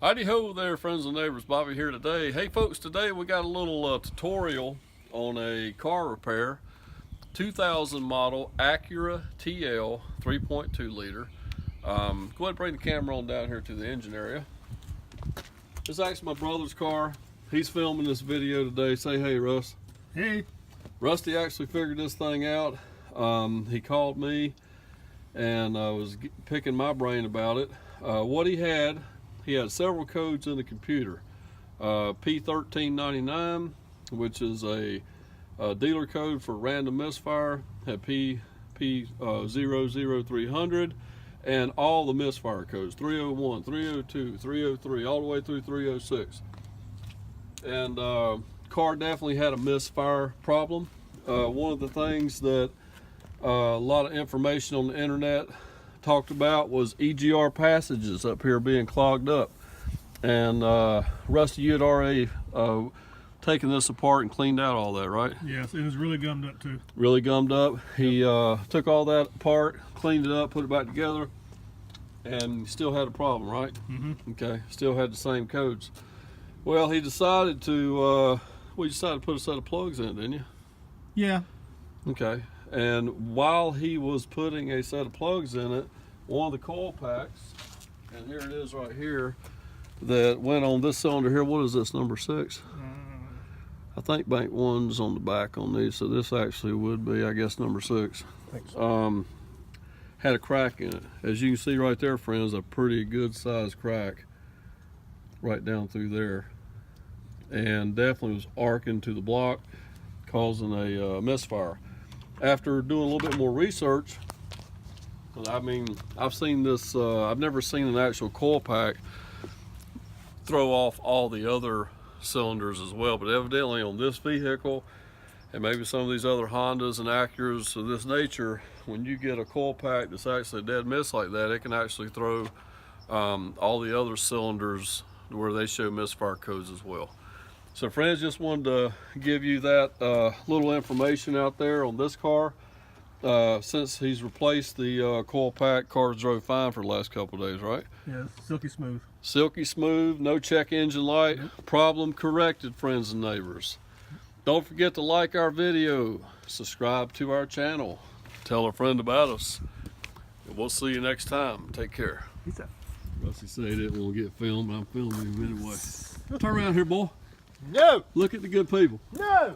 Howdy ho there, friends and neighbors. Bobby here today. Hey folks, today we got a little tutorial on a car repair. 2000 model Acura TL 3.2 liter. Go ahead and bring the camera on down here to the engine area. This is actually my brother's car. He's filming this video today. Say hey, Russ. Hey. Rusty actually figured this thing out. He called me and was picking my brain about it. What he had several codes in the computer. P1399, which is a dealer code for random misfire, had P0300, and all the misfire codes, 301, 302, 303, all the way through 306. And car definitely had a misfire problem. One of the things that a lot of information on the internet talked about was EGR passages up here being clogged up. And Rusty, you had already taken this apart and cleaned out all that, right? Yes, it was really gummed up too. Really gummed up. He took all that apart, cleaned it up, put it back together, and still had a problem, right? Mm-hmm. Okay, still had the same codes. Well, he decided to, we decided to put a set of plugs in, didn't you? Yeah. Okay, and while he was putting a set of plugs in it, one of the coil packs, and here it is right here, that went on this cylinder here. What is this, number 6? I think bank 1's on the back on these, so this actually would be, I guess, number 6. I think so. Had a crack in it. As you can see right there, friends, a pretty good sized crack right down through there, and definitely was arcing to the block, causing a misfire. After doing a little bit more research, I mean, I've seen this, I've never seen an actual coil pack throw off all the other cylinders as well, but evidently on this vehicle, and maybe some of these other Hondas and Acuras of this nature, when you get a coil pack that's actually a dead miss like that, it can actually throw all the other cylinders where they show misfire codes as well. So friends, just wanted to give you that little information out there on this car. Since he's replaced the coil pack, cars drove fine for the last couple of days, right? Yeah, silky smooth. Silky smooth, no check engine light. Problem corrected, friends and neighbors. Don't forget to like our video, subscribe to our channel, tell a friend about us, and we'll see you next time. Take care. Peace out. Rusty said he didn't want to get filmed, but I'm filming him anyway. Turn around here, boy. No! Look at the good people. No!